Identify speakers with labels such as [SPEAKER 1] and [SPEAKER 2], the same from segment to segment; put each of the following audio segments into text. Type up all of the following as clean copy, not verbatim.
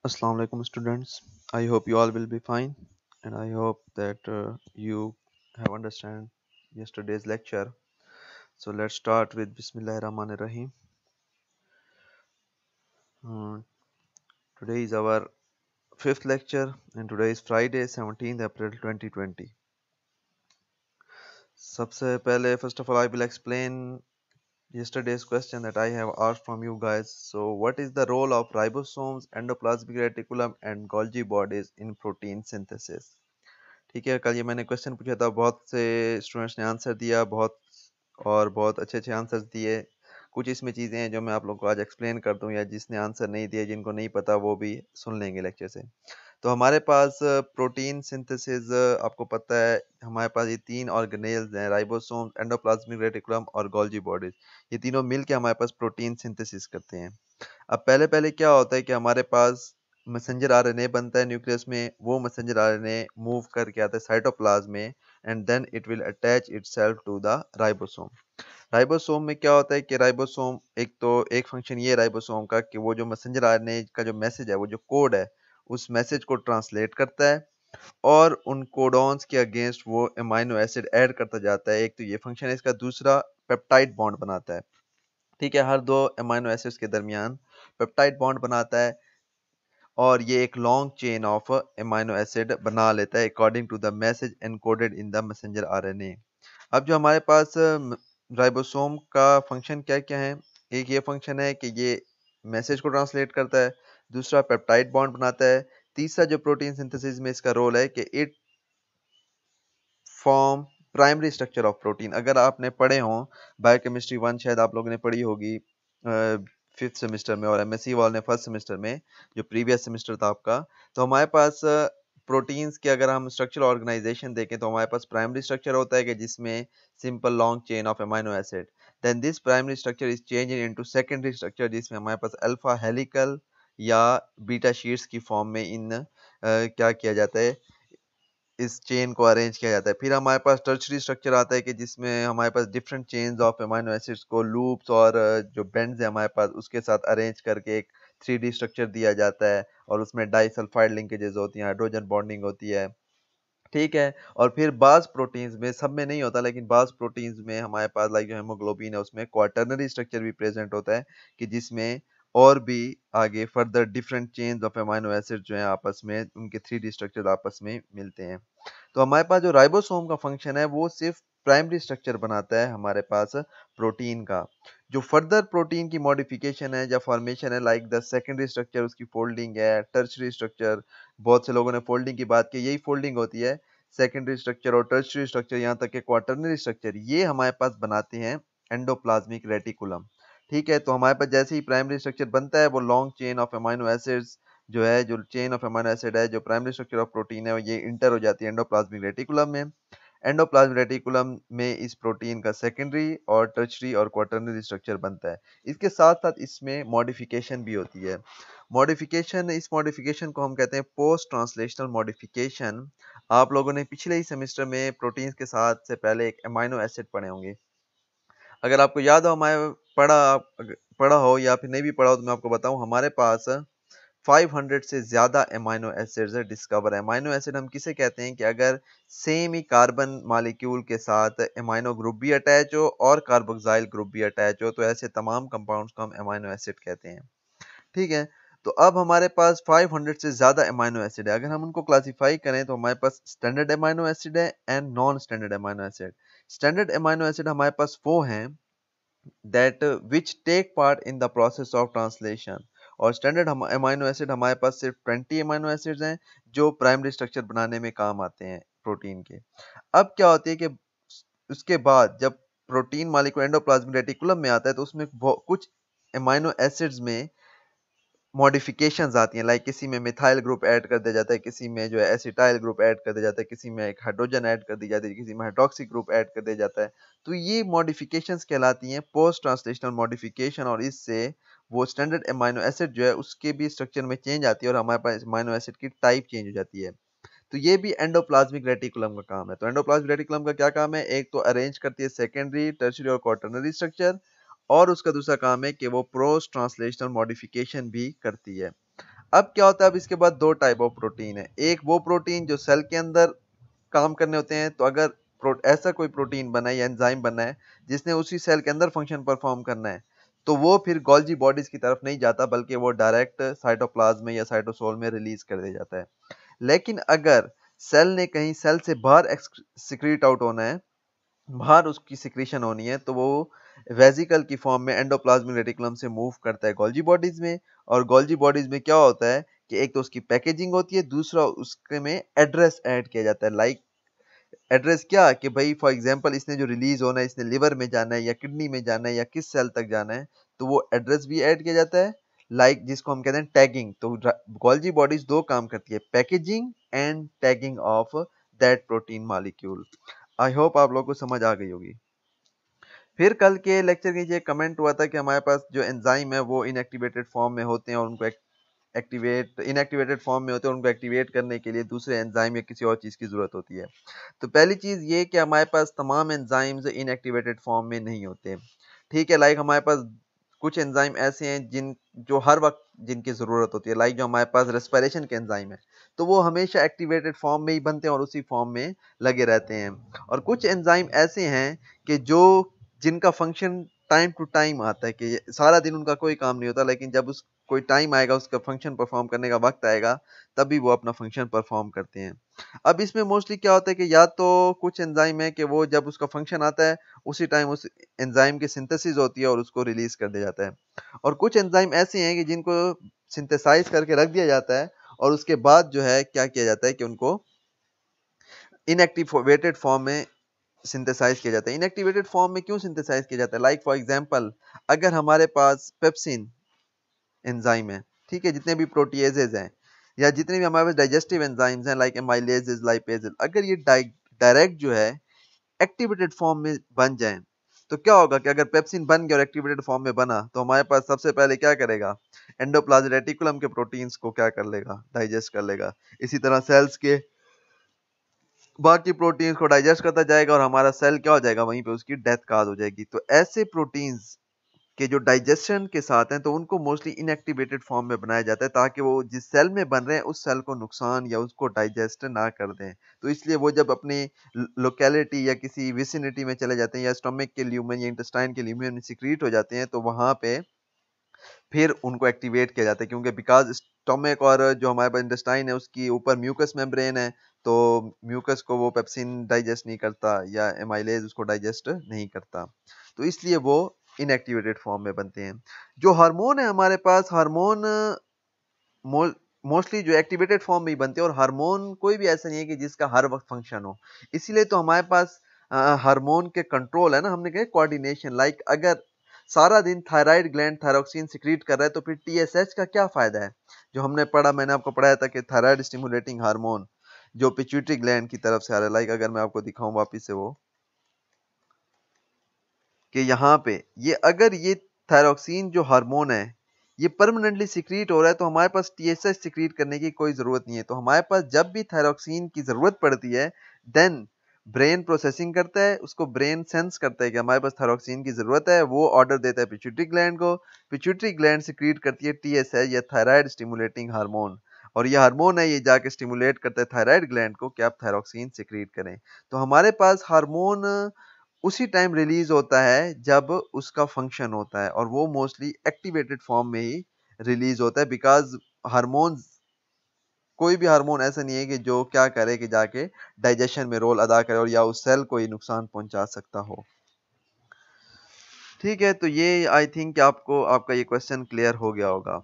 [SPEAKER 1] Assalamu alaikum students. I hope you all will be fine and I hope that you have understand yesterday's lecture. So let's start with Bismillahir Rahmanir Rahim. Uh, Today is our fifth lecture and today is Friday 17th April 2020. सबसे पहले first of all I will explain yesterday's question that I have asked from you guys. So what is the role of ribosomes, endoplasmic reticulum and Golgi bodies in protein synthesis? ठीक है, कल ये मैंने question पूछा था, बहुत से students ने आंसर दिया, बहुत अच्छे आंसर्स दिए। कुछ इसमें चीज़ें हैं जो मैं आप लोगों को आज एक्सप्लेन कर दूं, या जिसने आंसर नहीं दिए, जिनको नहीं पता, वो भी सुन लेंगे लेक्चर से। तो हमारे पास प्रोटीन सिंथेसिस, आपको पता है हमारे पास ये तीन ऑर्गेनेल्स हैं, राइबोसोम, एंडोप्लाज्मिक रेटिकुलम और गोल्जी बॉडीज। ये तीनों मिलके हमारे पास प्रोटीन सिंथेसिस करते हैं। अब पहले पहले क्या होता है कि हमारे पास मैसेंजर आरएनए बनता है न्यूक्लियस में, वो मैसेंजर आरएनए मूव करके आता है साइटोप्लाज्म में and then it will attach itself to the ribosome. Ribosome में क्या होता है कि राइबोसोम एक फंक्शन ये है राइबोसोम का कि वो जो मैसेंजर आरएनए का जो मैसेज है, वो जो कोड है, उस मैसेज को ट्रांसलेट करता है और उन कोडॉन्स के अगेंस्ट वो अमाइनो एसिड ऐड करता जाता है। एक तो ये फंक्शन है इसका, दूसरा पेप्टाइड बॉन्ड बनाता है। ठीक है, हर दो अमाइनो एसिड्स के दरमियान पेप्टाइड बॉन्ड बनाता है और ये एक long chain of amino acid बना लेता है according to the message encoded in the messenger RNA. अब जो हमारे पास राइबोसोम का फंक्शन क्या क्या है, एक ये फंक्शन है कि ये मैसेज को ट्रांसलेट करता है, दूसरा पेप्टाइड बॉन्ड बनाता है, तीसरा जो प्रोटीन सिंथेसिस में इसका रोल है कि it form primary structure of protein. अगर आपने पढ़े हों बायोकेमिस्ट्री 1, शायद आप लोगों ने पढ़ी होगी फिफ्थ सेमेस्टर में, और एमएससी वाले ने फर्स्ट सेमेस्टर में, जो प्रीवियस सेमेस्टर था आपका। तो हमारे पास प्रोटीन्स के अगर हम स्ट्रक्चरल ऑर्गेनाइजेशन देखें तो हमारे पास प्राइमरी स्ट्रक्चर होता है कि जिसमें simple long chain of amino acid, then this primary structure is change into secondary structure जिसमें हमारे पास अल्फा हेलिकल या बीटा शीट्स की फॉर्म में क्या किया जाता है, इस चेन को अरेंज किया जाता है। फिर हमारे पास टर्शरी स्ट्रक्चर आता है कि जिसमें हमारे पास different chains of amino acids को लूप्स और जो बेंड्स है हमारे पास उसके साथ अरेंज करके एक 3D स्ट्रक्चर दिया जाता है और उसमें डाइसल्फाइड लिंकेजेस होती हैं, हाइड्रोजन बॉन्डिंग होती है। ठीक है, और फिर बाज़ प्रोटीन्स में, सब में नहीं होता लेकिन बाज़ प्रोटीन्स में हमारे पास लाइक जो हेमोग्लोबिन है उसमें क्वाटर्नरी स्ट्रक्चर भी प्रेजेंट होता है कि जिसमें और भी आगे further different chains of amino acid जो है आपस में उनके 3D स्ट्रक्चर आपस में मिलते हैं। तो हमारे पास जो राइबोसोम का फंक्शन है वो सिर्फ प्राइमरी स्ट्रक्चर बनाता है हमारे पास प्रोटीन का। जो फर्दर प्रोटीन की मॉडिफिकेशन है या फॉर्मेशन है, लाइक द सेकेंडरी स्ट्रक्चर, उसकी फोल्डिंग है, टर्शरी स्ट्रक्चर, बहुत से लोगों ने फोल्डिंग की बात की, यही फोल्डिंग होती है। सेकेंडरी स्ट्रक्चर और टर्शरी स्ट्रक्चर, यहाँ तक कि क्वाटर्नरी स्ट्रक्चर, ये हमारे पास बनाते हैं एंडोप्लाज्मिक रेटिकुलम। ठीक है, तो हमारे पास जैसे ही प्राइमरी स्ट्रक्चर बनता है वो long chain of amino acids जो है, जो चेन ऑफ अमाइनो एसिड है, जो प्राइमरी स्ट्रक्चर ऑफ प्रोटीन है, ये इंटर हो जाती है एंडोप्लाज्मिक रेटिकुलम में। एंडोप्लाज्मिक रेटिकुलम में इस प्रोटीन का सेकेंडरी और टर्शरी और क्वाटर्नरी स्ट्रक्चर बनता है। इसके साथ साथ इसमें मॉडिफिकेशन भी होती है। इस मॉडिफिकेशन को हम कहते हैं पोस्ट ट्रांसलेशनल मॉडिफिकेशन। आप लोगों ने पिछले ही सेमेस्टर में प्रोटीन्स के साथ से पहले एक अमाइनो एसिड पढ़े होंगे। अगर आपको याद हो, हमारे पढ़ा हो या फिर नहीं भी पढ़ा हो, तो मैं आपको बताऊं, हमारे पास 500 से ज्यादा अमाइनो एसिड्स डिस्कवर है। अमाइनो एसिड हम किसे कहते हैं कि अगर सेम ही कार्बन मॉलिक्यूल के साथ अमाइनो ग्रुप भी अटैच हो और कार्बोक्सिल ग्रुप भी अटैच हो, तो ऐसे तमाम कंपाउंड्स को हम अमाइनो एसिड कहते हैं। ठीक है, तो अब हमारे पास 500 से ज्यादा अमाइनो एसिड है। अगर हम उनको क्लासिफाई करें तो हमारे पास स्टैंडर्ड अमाइनो एसिड है and non standard amino acid. Standard amino acid हमारे पास वो हैं that which take part in the process of translation, और स्टैंडर्ड अमाइनो एसिड हमारे पास सिर्फ 20 अमाइनो एसिड्स हैं जो प्राइमरी स्ट्रक्चर बनाने में काम आते हैं प्रोटीन के। अब क्या होती है कि उसके बाद जब प्रोटीन मॉलिक्यूल एंडोप्लाज्मिक रेटिकुलम में आता है तो उसमें कुछ अमाइनो एसिड्स में मॉडिफिकेशंस आती हैं, लाइक किसी में मिथाइल ग्रुप ऐड कर दिया जाता है, किसी में जो है एसिटाइल ग्रुप ऐड कर दिया जाता है, किसी में एक हाइड्रोजन ऐड कर दी जाती है, किसी में हाइड्रोक्सी ग्रुप ऐड कर दिया जाता है। तो ये मॉडिफिकेशंस कहलाती हैं पोस्ट ट्रांसलेशनल मॉडिफिकेशन, और इससे वो स्टैंडर्ड अमाइनो एसिड जो है उसके भी स्ट्रक्चर में चेंज आती है और हमारे पास अमाइनो एसिड की टाइप चेंज हो जाती है। तो ये भी एंडोप्लाज्मिक रेटिकुलम का काम है। तो एंडोप्लाज्मिक रेटिकुलम का क्या काम है, एक तो अरेंज करती है सेकेंडरी, टर्शियरी और क्वाटर्नरी स्ट्रक्चर, और उसका दूसरा काम है कि वो पोस्ट ट्रांसलेशनल मॉडिफिकेशन भी करती है। अब क्या होता है, अब इसके बाद दो टाइप ऑफ प्रोटीन है। एक वो प्रोटीन जो सेल के अंदर काम करने होते हैं, तो अगर ऐसा कोई प्रोटीन बना है या एंजाइम बना है जिसने उसी सेल के अंदर फंक्शन परफॉर्म करना है, तो वो फिर गोल्जी बॉडीज की तरफ नहीं जाता, बल्कि वो डायरेक्ट साइटोप्लाज्म में या साइटोसोल में रिलीज कर दिया जाता है। लेकिन अगर सेल ने कहीं सेल से बाहर सिक्रीट आउट होना है, बाहर उसकी सिक्रीशन होनी है, तो वो वेजिकल की फॉर्म में एंडोप्लाज्मिक रेटिकुलम से मूव करता है गोल्जी बॉडीज में। और गोल्जी बॉडीज में क्या होता है कि एक तो उसकी पैकेजिंग होती है, दूसरा उसके में एड्रेस ऐड किया जाता है। लाइक एड्रेस क्या कि भाई फॉर एग्जांपल इसने जो रिलीज होना है, इसने लिवर में जाना है या किडनी में जाना है या किस सेल तक जाना है, तो वो एड्रेस भी ऐड किया जाता है। लाइक जिसको हम कहते हैं टैगिंग। तो गोल्जी बॉडीज दो काम करती है, packaging and tagging of that protein molecule. I hope आप लोगों को समझ आ गई होगी। फिर कल के लेक्चर के नीचे कमेंट हुआ था कि हमारे पास जो एंजाइम है वो इनएक्टिवेटेड फॉर्म में होते हैं, और उनको इनएक्टिवेटेड फॉर्म में होते हैं, उनको एक्टिवेट करने के लिए दूसरे एंजाइम या किसी और चीज़ की ज़रूरत होती है। तो पहली चीज़ ये कि हमारे पास तमाम एंजाइम्स इनएक्टिवेटेड फॉर्म में नहीं होते। ठीक है, लाइक हमारे पास कुछ एंजाइम ऐसे हैं जो हर वक्त जिनकी ज़रूरत होती है। लाइक जो हमारे पास रेस्पिरेशन के एंजाइम है, तो वो हमेशा एक्टिवेटेड फॉर्म में ही बनते हैं और उसी फॉर्म में लगे रहते हैं। और कुछ एंजाइम ऐसे हैं कि जिनका फंक्शन टाइम टू टाइम आता है, कि सारा दिन उनका कोई काम नहीं होता, लेकिन जब उस कोई टाइम आएगा, उसका फंक्शन परफॉर्म करने का वक्त आएगा, तभी वो अपना फंक्शन परफॉर्म करते हैं। अब इसमें मोस्टली क्या होता है कि या तो कुछ एंजाइम है कि वो जब उसका फंक्शन आता है, उसी टाइम उस एंजाइम की सिंथेसिस होती है और उसको रिलीज कर दिया जाता है। और कुछ एंजाइम ऐसे हैं कि जिनको सिंथेसाइज करके रख दिया जाता है, और उसके बाद जो है क्या किया जाता है कि उनको इनएक्टिवेटेड फॉर्म में सिंथेसाइज किया जाता है। इनएक्टिवेटेड फॉर्म में क्यों सिंथेसाइज किया जाता है? लाइक फॉर एग्जांपल, अगर हमारे पास पेप्सिन एंजाइम है, ठीक है, जितने भी प्रोटीएजेज हैं या जितने भी हमारे पास डाइजेस्टिव एंजाइम्स हैं लाइक एमाइलेजेस, लाइपेजेस, अगर ये डायरेक्ट जो है एक्टिवेटेड फॉर्म में बन जाएं, तो क्या होगा कि अगर पेप्सिन बन गया और एक्टिवेटेड फॉर्म में बना, तो हमारे पास सबसे पहले क्या करेगा, एंडोप्लाज्मिक रेटिकुलम के प्रोटीन्स को क्या कर लेगा, डाइजेस्ट कर लेगा। इसी तरह सेल्स के बाकी प्रोटीन्स को डाइजेस्ट करता जाएगा, और हमारा सेल क्या हो जाएगा, वहीं पे उसकी डेथ काज हो जाएगी। तो ऐसे प्रोटीन्स के जो डाइजेशन के साथ हैं, तो उनको मोस्टली इनएक्टिवेटेड फॉर्म में बनाया जाता है, ताकि वो जिस सेल में बन रहे हैं उस सेल को नुकसान या उसको डाइजेस्ट ना कर दें। तो इसलिए वो जब अपनी लोकेलिटी या किसी विसिनिटी में चले जाते हैं, या स्टमक के ल्यूमेन या इंटेस्टाइन के ल्यूमेन में सिक्रीट हो जाते हैं, तो वहां पे फिर उनको एक्टिवेट किया जाता है, क्योंकि बिकॉज स्टमक और जो हमारे पास इंटेस्टाइन है उसकी ऊपर म्यूकस मेम्ब्रेन है, तो म्यूकस को वो पेप्सिन डाइजेस्ट नहीं करता या एमाइलेज उसको डाइजेस्ट नहीं करता, तो इसलिए वो इनएक्टिवेटेड फॉर्म में बनते हैं। जो हार्मोन है हमारे पास, हार्मोन मोस्टली जो एक्टिवेटेड फॉर्म में ही बनते हैं, और हार्मोन कोई भी ऐसा नहीं है कि जिसका हर वक्त फंक्शन हो। इसीलिए तो हमारे पास हार्मोन के कंट्रोल है ना, हमने कहा कोऑर्डिनेशन। लाइक अगर सारा दिन थायराइड ग्लैंड थायरोक्सिन सिक्रीट कर रहा है, तो फिर टीएसएच का क्या फायदा है? जो हमने पढ़ा, मैंने आपको पढ़ाया था कि थायराइड स्टिमुलेटिंग हार्मोन जो पिट्यूटरी ग्लैंड की तरफ से आ रहा है। लाइक अगर मैं आपको दिखाऊं वापिस से, वो कि यहाँ पे अगर ये थायरोक्सिन जो हार्मोन है ये परमानेंटली सिक्रीट हो रहा है, तो हमारे पास टीएसएच सिक्रीट करने की कोई ज़रूरत नहीं है। तो हमारे पास जब भी थायरोक्सिन की ज़रूरत पड़ती है, देन ब्रेन प्रोसेसिंग करता है, उसको ब्रेन सेंस करता है कि हमारे पास थायरोक्सिन की ज़रूरत है, वो ऑर्डर देता है पिट्यूटरी ग्लैंड को। पिट्यूटरी ग्लैंड सिक्रीट करती है टीएसएच या थायराइड स्टिमुलेटिंग हार्मोन, और ये हार्मोन है, ये जाके स्टिमुलेट करता है थायराइड ग्लैंड को कि आप थायरोक्सिन सिक्रीट करें। तो हमारे पास हार्मोन उसी टाइम रिलीज होता है जब उसका फंक्शन होता है, और वो मोस्टली एक्टिवेटेड फॉर्म में ही रिलीज होता है, बिकॉज हार्मोन कोई भी हार्मोन ऐसा नहीं है कि जो क्या करे कि जाके डाइजेशन में रोल अदा करे और या उस सेल को ही नुकसान पहुंचा सकता हो। ठीक है, तो ये आई थिंक आपको आपका ये क्वेश्चन क्लियर हो गया होगा।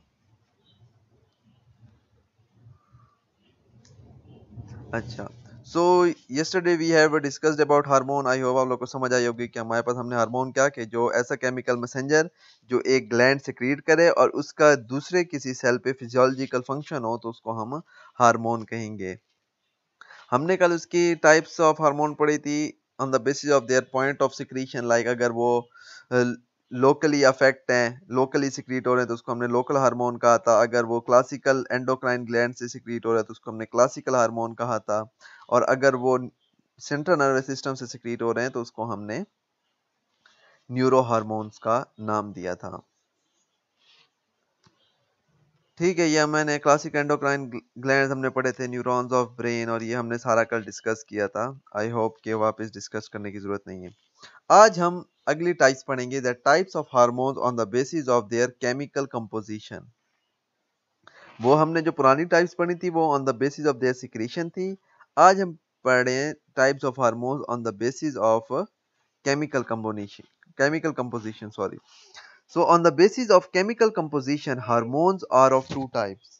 [SPEAKER 1] अच्छा, सो yesterday we have discussed about hormone. I hope आप लोग को समझ आई होगी कि हमारे पास हमने हार्मोन क्या कि जो ऐसा केमिकल मैसेंजर जो एक ग्लैंड सिक्रीट करे और उसका दूसरे किसी सेल पे फिजियोलॉजिकल फंक्शन हो, तो उसको हम हार्मोन कहेंगे। हमने कल उसकी टाइप्स ऑफ हार्मोन पढ़ी थी on the basis of their point of secretion. Like अगर वो लोकली अफेक्ट हैं, लोकली सिक्रीट हो रहे हैं, तो उसको हमने लोकल हार्मोन कहा था। अगर वो क्लासिकल एंडोक्राइन ग्लैंड से सिक्रीट हो रहा है, तो उसको हमने क्लासिकल हार्मोन कहा था। और अगर वो सेंट्रल नर्वस सिस्टम से सिक्रीट हो रहे हैं, तो उसको हमने न्यूरो हार्मोन्स का नाम दिया था। ठीक है, ये मैंने क्लासिक एंडोक्राइन ग्लैंड्स हमने पढ़े थे, न्यूरॉन्स ऑफ ब्रेन, और ये हमने सारा कल डिस्कस किया था। आई होप कि वापस डिस्कस करने की जरूरत नहीं है। आज हम अगली टाइप्स पढ़ेंगे, the types of hormones on the basis of there chemical composition. वो हमने जो पुरानी टाइप्स पढ़ी थी वो on the basis of their secretion थी। आज हम पढ़े types of hormones on the basis of chemical composition, sorry. So on the basis of chemical composition, hormones are of two types.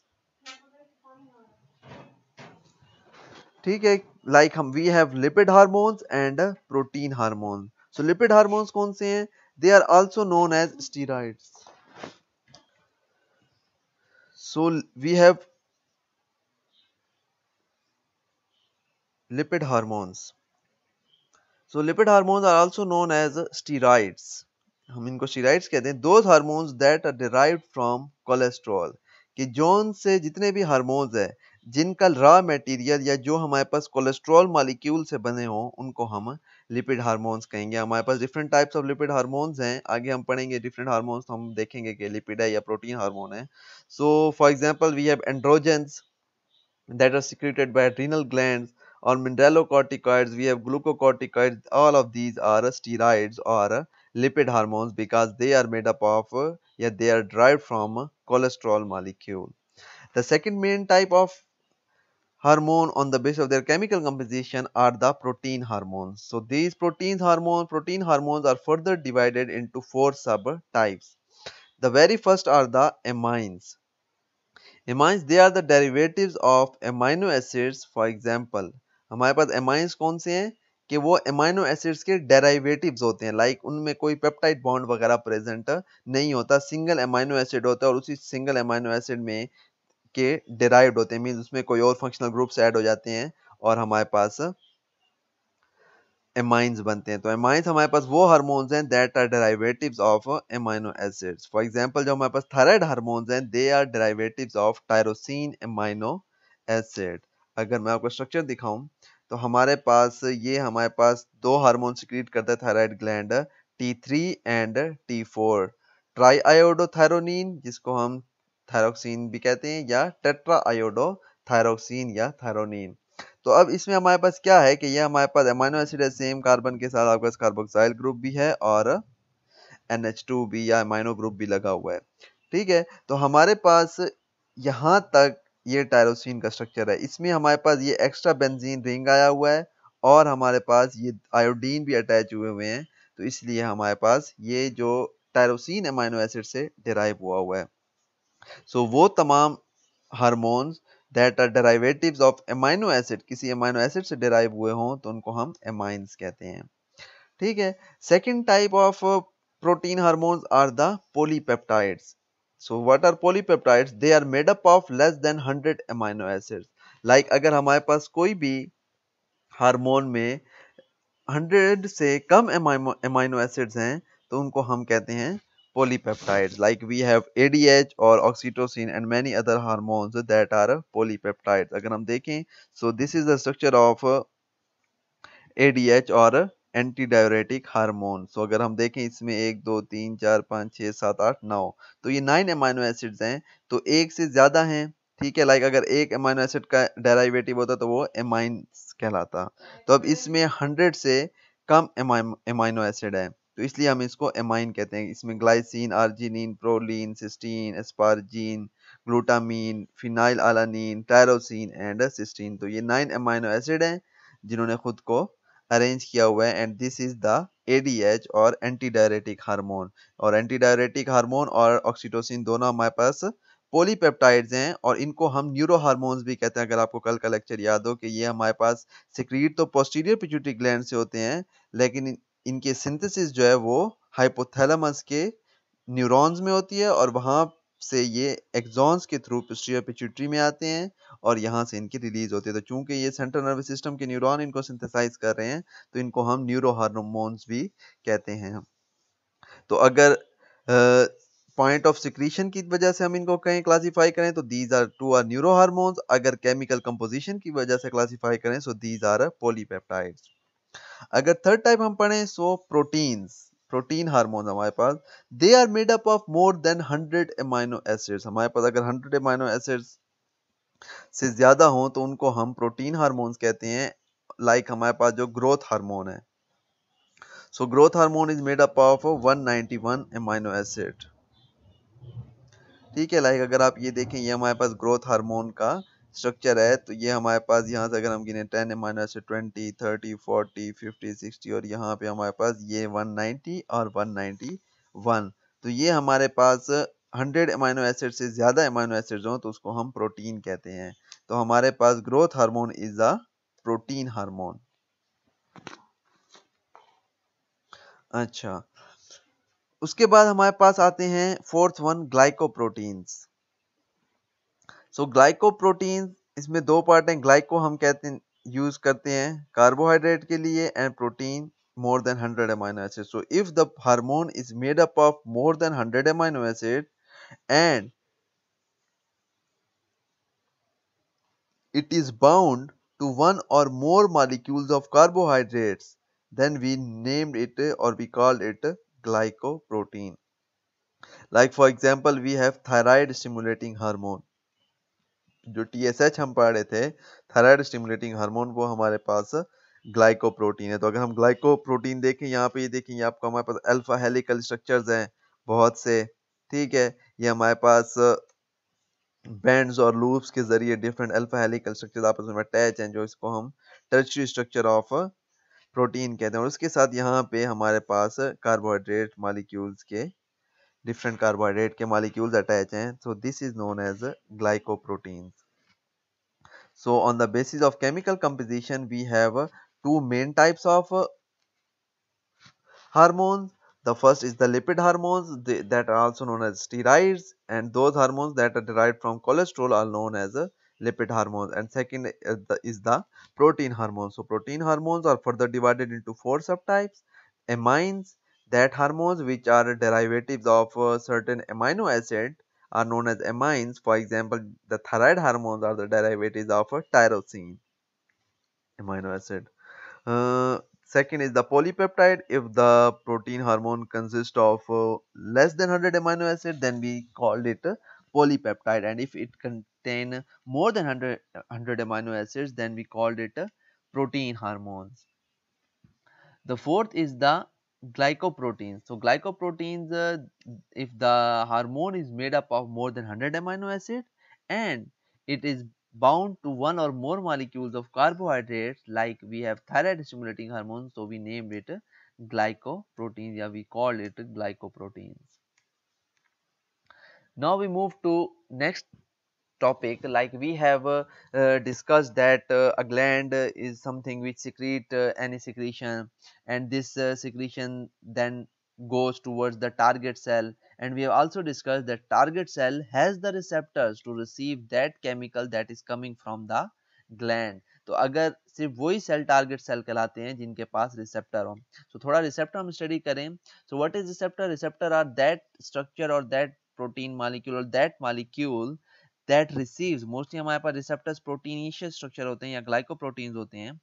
[SPEAKER 1] ठीक है, like हम we have lipid hormones and protein hormones. So lipid hormones कौन से हैं? They are also known as steroids. So we have lipid hormones. So lipid hormones are also known as steroids. हम इनको steroids कहते हैं. Those hormones that are derived from cholesterol. कि zone से जितने भी हार्मोन्स है जिनका रॉ मटेरियल या जो हमारे पास कोलेस्ट्रॉल मॉलिक्यूल से बने हों उनको हम लिपिड हार्मोन्स कहेंगे. हमारे पास different types of lipid hormones हैं. आगे हम पढ़ेंगे डिफरेंट हार्मोन्स, तो हम देखेंगे कि लिपिड है या प्रोटीन हार्मोन है. So for example we have androgens that are secreted by adrenal glands, or mineralocorticoids, we have glucocorticoids. All of these are steroids or lipid hormones because they are made up of yeah, they are derived from cholesterol molecule. The second main type of hormone on the basis of their chemical composition are the protein hormones. So these protein hormones are further divided into four subtypes. The very first are the amines. Amines, they are the derivatives of amino acids. For example, हमारे पास amines कौन से हैं कि वो amino acids के derivatives होते हैं. Like उनमें कोई पेप्टाइड बॉन्ड वगैरह प्रेजेंट नहीं होता, सिंगल अमाइनो एसिड होता है और उसी सिंगल अमाइनो एसिड में के derived होते हैं. मीन्स उसमें कोई और फंक्शनल ग्रुप्स ऐड हो जाते हैं और हमारे पास एमाइंस बनते हैं. तो एमाइंस हमारे पास वो हार्मोन्स हैं that are derivatives of amino acids. For example जो हमारे पास थायराइड हार्मोन्स हैं they are derivatives of tyrosine amino acid. अगर मैं आपको स्ट्रक्चर दिखाऊं तो हमारे पास दो हार्मोन सिक्रीट करता है thyroid gland, T3 and T4. Try iodothyronine जिसको हम थायरोक्सिन भी कहते हैं या टेट्रा आयोडोथायरोक्सिन या थायरोनिन. तो अब इसमें हमारे पास क्या है कि ये हमारे पास अमीनो एसिड है, सेम कार्बन के साथ आपके पास कार्बोक्सिल ग्रुप भी है और NH2 भी या अमीनो ग्रुप भी लगा हुआ है. ठीक है, तो हमारे पास यहाँ तक ये टायरोसिन का स्ट्रक्चर है. इसमें हमारे पास ये एक्स्ट्रा बेंजीन रिंग आया हुआ है और हमारे पास ये आयोडीन भी अटैच हुए हुए हैं. तो इसलिए हमारे पास ये जो टायरोसिन अमीनो एसिड से डिराइव हुआ है. सो वो तमाम hormones that are derivatives of amino acid, किसी एमाइनो एसिड से डिराइव हुए हों तो उनको हम एमाइंस कहते हैं. ठीक है, second type of protein hormones are the polypeptides. So what are polypeptides? They are made up of less than 100 amino acids. Like अगर हमारे पास कोई भी हार्मोन में 100 से कम एमाइनो एसिड्स हैं तो उनको हम कहते हैं polypeptides. Like we have ADH or oxytocin and many other hormones that are polypeptides. अगर हम देखें, so this is the structure of ADH और एंटी डायरेटिक हार्मोन. सो अगर हम देखें इसमें 1 2 3 4 5 6 7 8 9, तो ये 9 अमाइनो एसिड्स हैं, तो एक से ज्यादा हैं. ठीक है, लाइक अगर एक अमाइनो एसिड का डेरिवेटिव होता तो वो एमाइंस कहलाता. तो अब इसमें 100 से कम अमाइनो एसिड है तो इसलिए हम इसको एमाइन कहते हैं. इसमें glycine, arginine, proline, cysteine, asparagine, glutamine, phenyl alanine, tyrosine and cysteine. तो ये 9 अमाइनो एसिड हैं जिन्होंने खुद को अरेंज किया हुआ है and this is the ADH और एंटी डायरेटिक हार्मोन. और एंटी डायरेटिक हार्मोन और ऑक्सीटोसिन दोनों हमारे पास पॉलीपेप्टाइड्स हैं और इनको हम न्यूरो हार्मोन्स भी कहते हैं. अगर आपको कल का लेक्चर याद हो कि ये हमारे पास सिक्रीट तो पोस्टीरियर पिट्यूटरी ग्लैंड से होते हैं लेकिन इनके सिंथेसिस जो है वो हाइपोथैलेमस के न्यूरॉन्स में होती है और वहां से ये एक्सॉन्स के थ्रू पोस्टीरियर पिट्यूटरी में आते हैं और यहाँ से इनकी रिलीज होती है. तो चूंकि ये सेंट्रल नर्वस सिस्टम के न्यूरॉन इनको सिंथेसाइज कर रहे हैं तो इनको हम न्यूरो हार्मोन्स भी कहते हैं. तो अगर पॉइंट ऑफ सिक्रीशन की वजह से हम इनको कहीं क्लासिफाई करें तो these are two are neuro hormones. अगर केमिकल कंपोजिशन की वजह से क्लासिफाई करें सो दीज आर पॉलीपेप्टाइड्स. अगर थर्ड टाइप हम पढ़ें सो प्रोटीन्स. प्रोटीन हार्मोन हमारे पास, they are made up of more than 100 amino acids. हमारे पास अगर 100 अमाइनो एसिड्स से ज्यादा हो तो उनको हम प्रोटीन हार्मोन्स कहते हैं। लाइक हमारे पास जो ग्रोथ हार्मोन है, so growth hormone is made up of 191 amino acid. ठीक है, लाइक अगर आप ये देखें, ये हमारे पास ग्रोथ हार्मोन का स्ट्रक्चर है। तो ये हमारे पास यहाँ से अगर हम गिने 10 अमाइनो एसिड, 20, 30, 40, 50, 60 और यहाँ पे हमारे पास ये 190 और 191। तो ये हमारे पास 100 अमाइनो एसिड से ज्यादा अमाइनो एसिड्स हो तो उसको हम प्रोटीन कहते हैं। तो हमारे पास growth hormone is a protein hormone. अच्छा, उसके बाद हमारे पास आते हैं fourth one, glycoproteins. So glycoprotein, इसमें दो पार्ट हैं। ग्लाइको हम कहते हैं, यूज करते हैं कार्बोहाइड्रेट के लिए, and protein more than 100 amino acid. So if the hormone is made up of more than 100 amino acid and it is bound to one or more molecules of carbohydrates, then we named it or we called it glycoprotein. Like for example, we have thyroid stimulating hormone. जो TSH हम पढ़ रहे थे, thyroid stimulating hormone, वो हमारे पास glycoprotein है। तो अगर हम ग्लाइकोप्रोटीन देखें, यहाँ पे ये देखें, ये आपको हमारे पास अल्फा हेलिकल स्ट्रक्चर्स हैं बहुत से। ठीक है, ये हमारे पास बैंड्स और लूप्स के जरिए डिफरेंट अल्फा हेलिकल स्ट्रक्चर्स आपस में अटैच हैं, जो इसको हम टर्शियरी स्ट्रक्चर ऑफ प्रोटीन कहते हैं। और उसके साथ यहाँ पे हमारे पास कार्बोहाइड्रेट मॉलिक्यूल्स के, डिफरेंट कार्बोहाइड्रेट के मॉलिक्यूल्स अटैच हैं। So this is known as glycoproteins. So on the basis of chemical composition, we have two main types of hormones. The first is the lipid hormones that are also known as steroids, and those hormones that are derived from cholesterol are known as lipid hormones. And second is the protein hormones. So protein hormones are further divided into four subtypes. Amines, that hormones which are derivatives of certain amino acid are known as amines. For example, the thyroid hormones are the derivatives of tyrosine amino acid. Second is the polypeptide. If the protein hormone consists of less than 100 amino acid, then we called it polypeptide. And if it contain more than 100 amino acids, then we called it protein hormones. The fourth is the glycoproteins. So glycoproteins, if the hormone is made up of more than 100 amino acid and it is bound to one or more molecules of carbohydrates, like we have thyroid stimulating hormones, so we named it glycoproteins, yeah, we called it glycoproteins. Now we move to next topic. Like we have discussed that a gland is something which secrete any secretion, and this secretion then goes towards the target cell. And we have also discussed that target cell has the receptors to receive that chemical that is coming from the gland. तो अगर सिर्फ वही cell target cell कहलाते हैं जिनके पास receptor हो। तो थोड़ा रिसेप्टर हम स्टडी करें। So what is receptor? Receptor are that structure और दैट प्रोटीन मॉलिक्यूल और that molecule that receives, mostly हमारे पास रिसेप्टर्स प्रोटीनिशियस स्ट्रक्चर होते हैं या ग्लाइकोप्रोटीन्स होते हैं।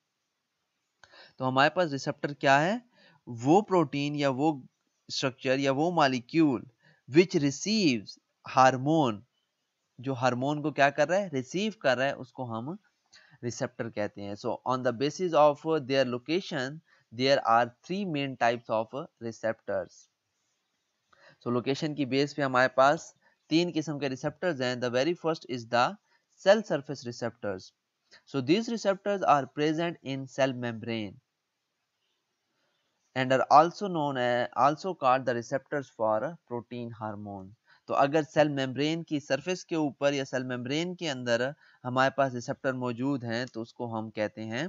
[SPEAKER 1] तो हमारे पास रिसेप्टर क्या है? वो प्रोटीन या वो स्ट्रक्चर या वो मॉलिक्यूल विच रिसीव्स हार्मोन, जो हार्मोन को क्या कर रहा है? रिसीव कर रहा है, उसको हम रिसेप्टर कहते हैं। So on the basis of their location there are three main types of receptors. So location की बेस पे हमारे पास तीन किस्म के रिसेप्टर्स हैं। The very first is the cell surface receptors. So these receptors are present in cell membrane and are also known as, also called the receptors for protein hormone. तो अगर सेल मेम्ब्रेन की surface के ऊपर या cell membrane के अंदर हमारे पास receptor मौजूद हैं तो उसको हम कहते हैं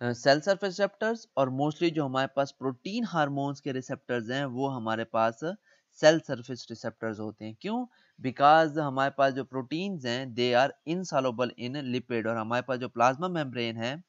[SPEAKER 1] सेल सरफेस रिसेप्टर्स। और मोस्टली जो हमारे पास प्रोटीन हार्मोन्स के रिसेप्टर्स हैं वो हमारे पास सेल सरफेस रिसेप्टर्स होते हैं। क्यों? बिकॉज हमारे पास जो प्रोटीन्स हैं they are insoluble in lipid, और हमारे पास जो प्लाज्मा मेम्ब्रेन है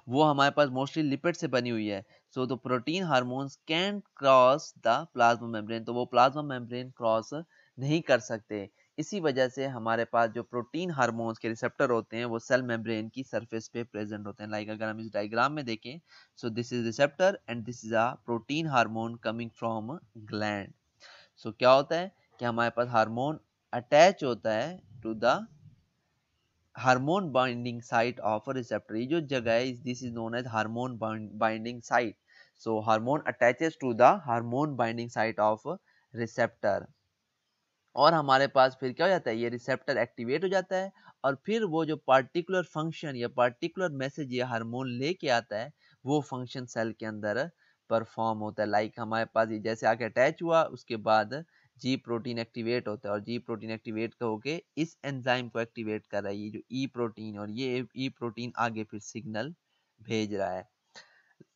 [SPEAKER 1] वो हमारे पास मोस्टली लिपिड से बनी हुई है। So the protein hormones can cross the plasma membrane, तो वो प्लाज्मा मेम्ब्रेन क्रॉस नहीं कर सकते। इसी वजह से हमारे पास जो प्रोटीन हार्मोन्स के रिसेप्टर होते हैं वो सेल मेम्ब्रेन की सरफेस पे प्रेजेंट होते हैं। लाइक अगर हम इस डायग्राम में देखें, so this is receptor and this is a protein hormone coming from gland. सो क्या होता है कि हमारे पास हार्मोन अटैच होता है to the hormone binding site of a receptor. ये जो जगह है this is known as hormone binding site. So hormone attaches to the hormone binding site of receptor, और हमारे पास फिर क्या हो जाता है, ये रिसेप्टर एक्टिवेट हो जाता है और फिर वो जो पार्टिकुलर फंक्शन या पार्टिकुलर मैसेज ये हार्मोन लेके आता है वो फंक्शन सेल के अंदर परफॉर्म होता है। लाइक हमारे पास ये जैसे आके अटैच हुआ, उसके बाद जी प्रोटीन एक्टिवेट होता है और जी प्रोटीन एक्टिवेट होके इस एंजाइम को एक्टिवेट कर रहा है, ये जो ई प्रोटीन, और ये ई प्रोटीन आगे फिर सिग्नल भेज रहा है।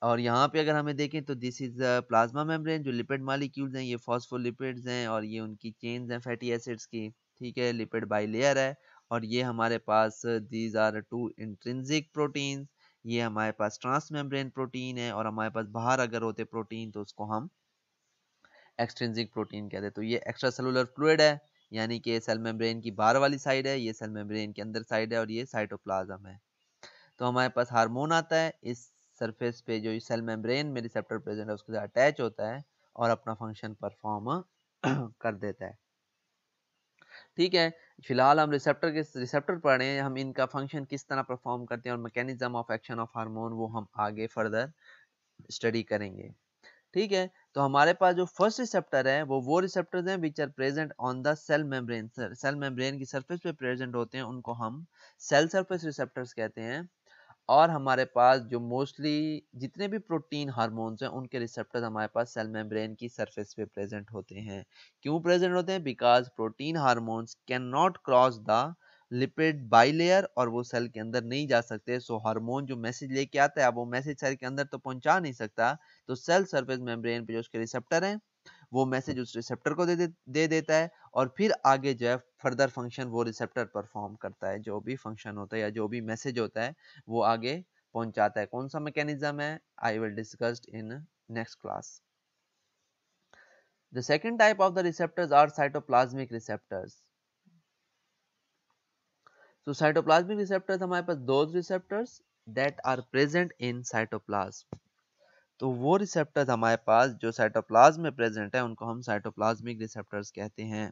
[SPEAKER 1] और यहाँ पे अगर हमें देखें तो दिस इज प्लाज्मा मेम्ब्रेन, जो लिपिड मॉलिक्यूल्स हैं ये फॉस्फोलिपिड्स हैं और ये उनकी चेन्स हैं फैटी एसिड्स की, ठीक है, लिपिड बाइलेयर है। और ये हमारे पास these are two intrinsic proteins, ये हमारे पास ट्रांस मेम्ब्रेन प्रोटीन है, और हमारे पास बाहर अगर होते प्रोटीन तो उसको हम एक्सट्रिंसिक प्रोटीन कहते हैं। तो ये एक्स्ट्रा सेलुलर फ्लूइड है, यानी कि सेल मेम्ब्रेन की बाहर वाली साइड है, ये सेल मेम्ब्रेन के अंदर साइड है, और ये साइटोप्लाज्म है। तो हमारे पास हार्मोन आता है इस सरफेस पे जो सेल मेम्ब्रेन में रिसेप्टर प्रेजेंट है उसके साथ अटैच होता है और अपना फंक्शन परफॉर्म कर देता है। ठीक है, फिलहाल हम रिसेप्टर पढ़ रहे हैं, हम इनका फंक्शन किस तरह परफॉर्म करते हैं और mechanism of action of hormone वो हम आगे फर्दर स्टडी करेंगे। ठीक है, तो हमारे पास जो फर्स्ट रिसेप्टर है वो रिसेप्टर्स हैं which are present on the cell membrane. Cell membrane की सरफेस पे प्रेजेंट होते हैं, उनको हम सेल सरफेस रिसेप्टर्स कहते हैं। और हमारे पास जो मोस्टली जितने भी प्रोटीन हार्मोन्स हैं उनके रिसेप्टर्स हमारे पास सेल मेम्ब्रेन की सरफेस पे प्रेजेंट होते हैं। क्यों प्रेजेंट होते हैं? Because protein hormones can not cross the lipid bilayer, और वो सेल के अंदर नहीं जा सकते। सो हार्मोन जो मैसेज लेके आता है अब वो मैसेज सेल के अंदर तो पहुंचा नहीं सकता, तो सेल सरफेस मेम्ब्रेन पे जो उसके रिसेप्टर हैं वो मैसेज उस रिसेप्टर को दे देता है, और फिर आगे जो है फर्दर फंक्शन वो रिसेप्टर परफॉर्म करता है, जो भी फंक्शन होता है या जो भी मैसेज होता है वो आगे पहुंचाता है। कौन सा मैकेनिज्म है, I will discuss in next class. The second type of the receptors are cytoplasmic receptors. So cytoplasmic receptors हमारे पास those receptors that are present in cytoplasm. तो वो रिसेप्टर्स हमारे पास जो साइटोप्लाज्म में प्रेजेंट है उनको हम साइटोप्लाज्मिक रिसेप्टर्स कहते हैं।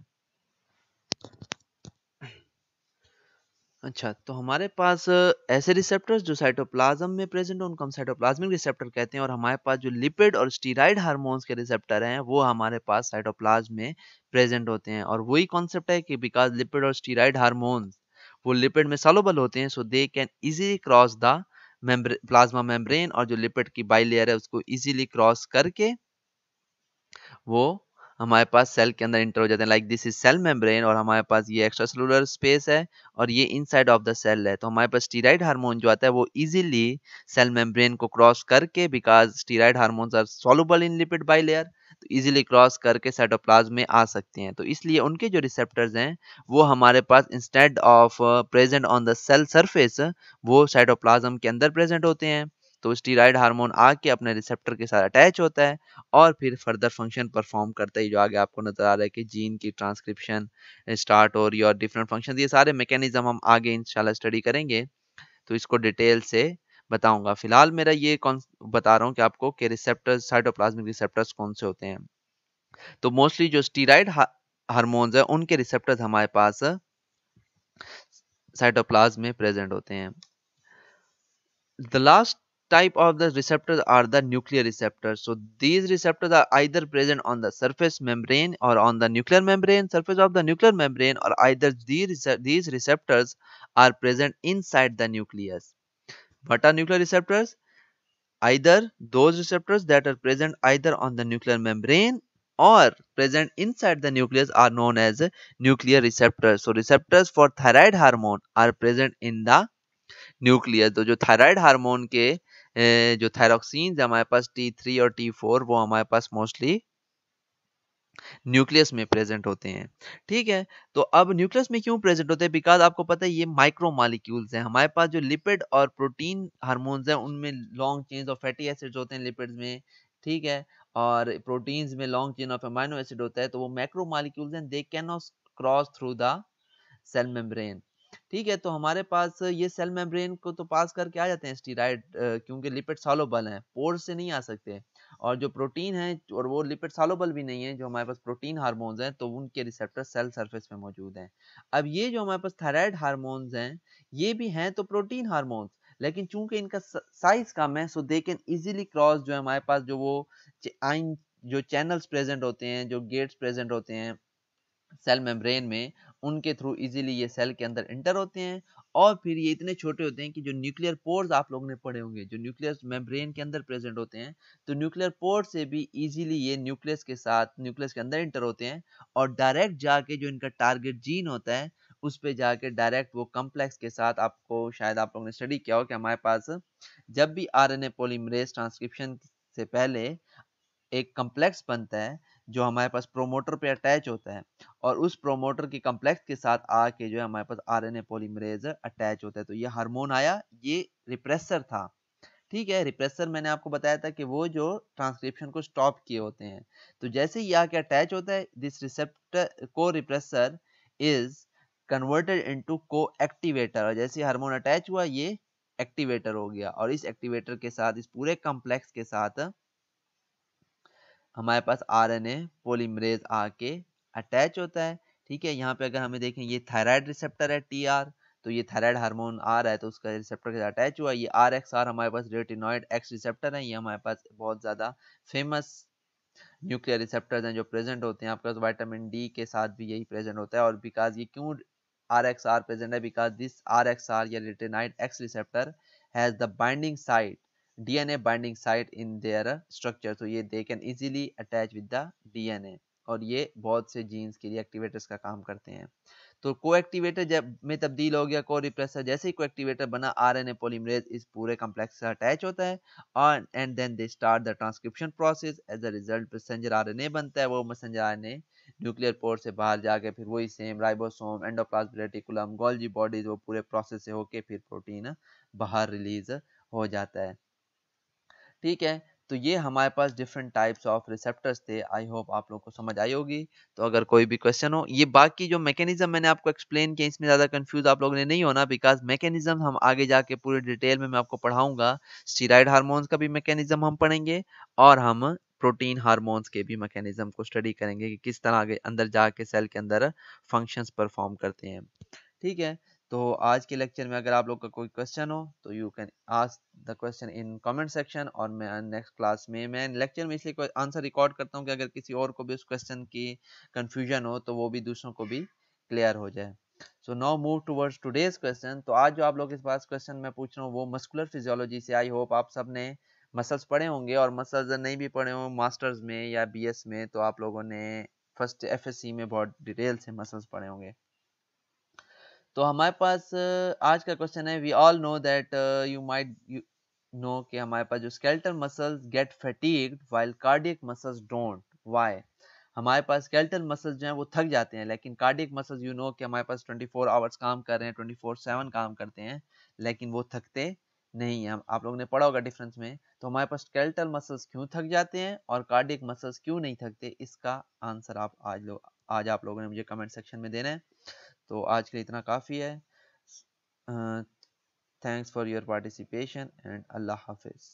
[SPEAKER 1] अच्छा, तो हमारे पास ऐसे रिसेप्टर्स जो साइटोप्लाज्म में प्रेजेंट है उनको हम साइटोप्लाज्मिक रिसेप्टर कहते हैं, और हमारे पास जो लिपिड और स्टीराइड हार्मोन्स के रिसेप्टर हैं वो हमारे पास साइटोप्लाज्म में प्रेजेंट होते हैं। और वही कॉन्सेप्ट है कि बिकॉज लिपिड और स्टीराइड हार्मोन्स वो लिपिड में सॉल्युबल होते हैं, so they can easily cross the plasma membrane, और जो लिपिड की बाइलेयर है उसको इजीली क्रॉस करके वो हमारे पास सेल के अंदर इंटर हो जाते हैं। Like this is cell membrane, और हमारे पास ये एक्स्ट्रा सेलुलर स्पेस है और ये इनसाइड ऑफ द सेल है। तो हमारे पास स्टीराइड हार्मोन जो आता है वो इजीली सेल मेम्ब्रेन को क्रॉस करके, because steroid hormones are soluble in lipid bilayer, तो इजीली क्रॉस करके साइटोप्लाज्म में आ सकते हैं। तो इसलिए उनके जो रिसेप्टर्स हैं वो हमारे पास instead of present on the cell surface वो साइटोप्लाज्म के अंदर प्रेजेंट होते हैं। तो स्टीराइड हार्मोन आके अपने रिसेप्टर के साथ अटैच होता है और फिर फर्दर फंक्शन परफॉर्म करता है, जो आगे आपको नजर आ रहा है कि जीन की ट्रांसक्रिप्शन स्टार्ट हो रही है और डिफरेंट फंक्शन, ये सारे मैकेनिज्म हम आगे इंशाल्लाह स्टडी करेंगे तो इसको डिटेल से बताऊंगा। फिलहाल मेरा ये कौन बता रहा हूँ कि आपको कि रिसेप्टर्स, साइटोप्लाज्मिक रिसेप्टर्स कौन से होते हैं। तो मोस्टली जो स्टीराइड हार्मोन्स है उनके रिसेप्टर्स हमारे पास साइटोप्लाज्म में प्रेजेंट होते हैं। The last type of the receptors are the nuclear receptors. So these receptors are either present on the surface membrane or on the nuclear membrane, surface of the nuclear membrane, or either these receptors are present inside the nucleus. What are nuclear receptors? Either those receptors that are present either on the nuclear membrane or present inside the nucleus are known as nuclear receptors. So receptors for thyroid hormone are present in the nucleus. तो जो thyroid hormone के जो thyroxine हमारे पास T3 और T4 वो हमारे पास mostly nucleus में present होते हैं। ठीक है, तो अब न्यूक्लियस में क्यों प्रेजेंट होते हैं? बिकॉज आपको पता है ये माइक्रो मॉलिक्यूल्स हैं। हमारे पास जो लिपिड और प्रोटीन हार्मोन्स हैं उनमें long chains of fatty acids होते हैं लिपिड्स में, ठीक है, और प्रोटीन्स में long chain of amino acid होता है। तो वो मैक्रो मॉलिक्यूल्स हैं, they can not cross through the cell membrane. ठीक है, तो हमारे पास ये सेल मेम्ब्रेन को तो पास करके आ जाते हैं स्टीराइड, क्योंकि लिपिड सॉल्युबल हैं, पोर से नहीं आ सकते। और जो प्रोटीन है और वो लिपिड सॉल्युबल भी नहीं है, जो हमारे पास प्रोटीन हार्मोन्स हैं, तो उनके रिसेप्टर सेल सरफेस पे मौजूद हैं। अब ये जो हमारे पास थायराइड हार्मोन्स हैं, ये भी हैं तो प्रोटीन हार्मोन्स, लेकिन चूंकि इनका साइज कम है, सो दे कैन इजीली क्रॉस जो है हमारे पास जो वो आइन जो चैनल्स प्रेजेंट होते हैं, जो गेट्स प्रेजेंट होते हैं सेल मेम्ब्रेन में, उनके थ्रू इजीली ये सेल के अंदर एंटर होते हैं। और फिर ये इतने छोटे होते हैं कि जो न्यूक्लियर पोर्स आप लोगों ने पढ़े होंगे, जो न्यूक्लियस मेम्ब्रेन के अंदर प्रेजेंट होते हैं, तो न्यूक्लियर पोर्स से भी इजीली ये न्यूक्लियस के साथ न्यूक्लियस के अंदर एंटर होते हैं और डायरेक्ट जाके जो इनका टारगेट जीन होता है उस पे जाके डायरेक्ट वो कम्प्लेक्स के साथ, आपको शायद आप लोगों ने स्टडी किया हो कि हमारे पास जब भी आरएनए पॉलीमरेज ट्रांसक्रिप्शन से पहले एक कम्प्लेक्स बनता है जो हमारे पास प्रोमोटर पे अटैच होता है, और उस प्रोमोटर की कम्प्लेक्स के साथ आके जो है हमारे पास आरएनए पॉलीमरेज अटैच होता है। तो ये हार्मोन आया, ये रिप्रेसर था। ठीक है, रिप्रेसर मैंने आपको बताया था कि वो जो ट्रांसक्रिप्शन को स्टॉप किए होते हैं। तो जैसे ही आके अटैच होता है, दिस रिसेप्टर को रिप्रेसर इज कन्वर्टेड इनटू को एक्टिवेटर, और जैसे हार्मोन अटैच हुआ ये एक्टिवेटर हो गया, और इस एक्टिवेटर के साथ, इस पूरे कम्प्लेक्स के साथ हमारे पास आरएनए पॉलीमरेज आके अटैच होता है। ठीक है, यहाँ पे अगर हमें देखें ये थायराइड रिसेप्टर है टीआर, तो ये थायराइड हार्मोन आ रहा है तो उसका रिसेप्टर के साथ अटैच हुआ। ये आरएक्सआर हमारे पास रेटिनॉइड एक्स रिसेप्टर है, ये हमारे पास बहुत ज़्यादा फेमस न्यूक्लियर रिसेप्टर्स हैं जो प्रेजेंट होते हैं। आपके पास विटामिन डी के साथ भी यही प्रेजेंट होता है। और बिकॉज ये क्यों आरएक्सआर प्रेजेंट है, बिकॉज दिस आरएक्सआर या retinoid x receptor has the binding site, DNA binding site in their structure, so ये they can easily attach with the DNA, और ये बहुत से जीन्स के लिए एक्टिवेटर्स का काम करते हैं। तो को एक्टिवेटर जब में तब्दील हो गया को रिप्रेसर, जैसे ही को एक्टिवेटर बना आरएनए पॉलीमरेज इस पूरे कॉम्प्लेक्स से अटैच होता है, और and then they start the transcription process. As a result messenger RNA बनता है, वो मैसेंजर आरएनए न्यूक्लियर पोर से बाहर जाके फिर वही same ribosome, endoplasmic reticulum, Golgi bodies, वो पूरे प्रोसेस से होके फिर प्रोटीन बाहर रिलीज हो जाता है। ठीक है, तो ये हमारे पास डिफरेंट टाइप्स ऑफ रिसेप्टर्स थे। आई होप आप लोगों को समझ आई होगी। तो अगर कोई भी क्वेश्चन हो, ये बाकी जो मैकेनिज्म मैंने आपको एक्सप्लेन किया, इसमें ज़्यादा कंफ्यूज आप लोगों ने नहीं होना, बिकॉज मैकेनिज्म हम आगे जाके पूरे डिटेल में मैं आपको पढ़ाऊंगा। स्टीराइड हार्मोन्स का भी मैकेनिज्म हम पढ़ेंगे, और हम प्रोटीन हार्मोन्स के भी मैकेनिज्म को स्टडी करेंगे कि किस तरह आगे अंदर जाके सेल के अंदर फंक्शंस परफॉर्म करते हैं। ठीक है, तो आज के लेक्चर में अगर आप लोग का कोई क्वेश्चन हो तो you can ask the question in comment section, और मैं नेक्स्ट क्लास में, मैं लेक्चर में इसलिए आंसर रिकॉर्ड करता हूँ कि अगर किसी और को भी उस क्वेश्चन की कंफ्यूजन हो तो वो भी दूसरों को भी क्लियर हो जाए। So now move towards today's question. तो आज जो आप लोग इस पास क्वेश्चन मैं पूछ रहा हूँ वो मस्कुलर फिजियोलॉजी से। आई होप आप सब ने मसल्स पढ़े होंगे, और मसल्स नहीं भी पढ़े हो मास्टर्स में या बीएस में, तो आप लोगों ने फर्स्ट एफएससी में बहुत डिटेल से मसल्स पढ़े होंगे। तो हमारे पास आज का क्वेश्चन है, we all know that you might know कि हमारे पास जो skeletal muscles get fatigued while cardiac muscles don't, why? हमारे पास स्केलेटल मसल्स जो हैं वो थक जाते हैं, लेकिन कार्डियक मसल्स यू नो कि हमारे पास 24 आवर्स काम कर रहे हैं, 24/7 काम करते हैं, लेकिन वो थकते नहीं हैं। आप लोगों ने पढ़ा होगा डिफरेंस में। तो हमारे पास स्केलेटल मसल्स क्यों थक जाते हैं और कार्डियक मसल्स क्यों नहीं थकते, इसका आंसर आप आज आप लोगों ने मुझे कमेंट सेक्शन में देना है। तो आज के लिए इतना काफ़ी है। Thanks for your participation and अल्लाह हाफिज़।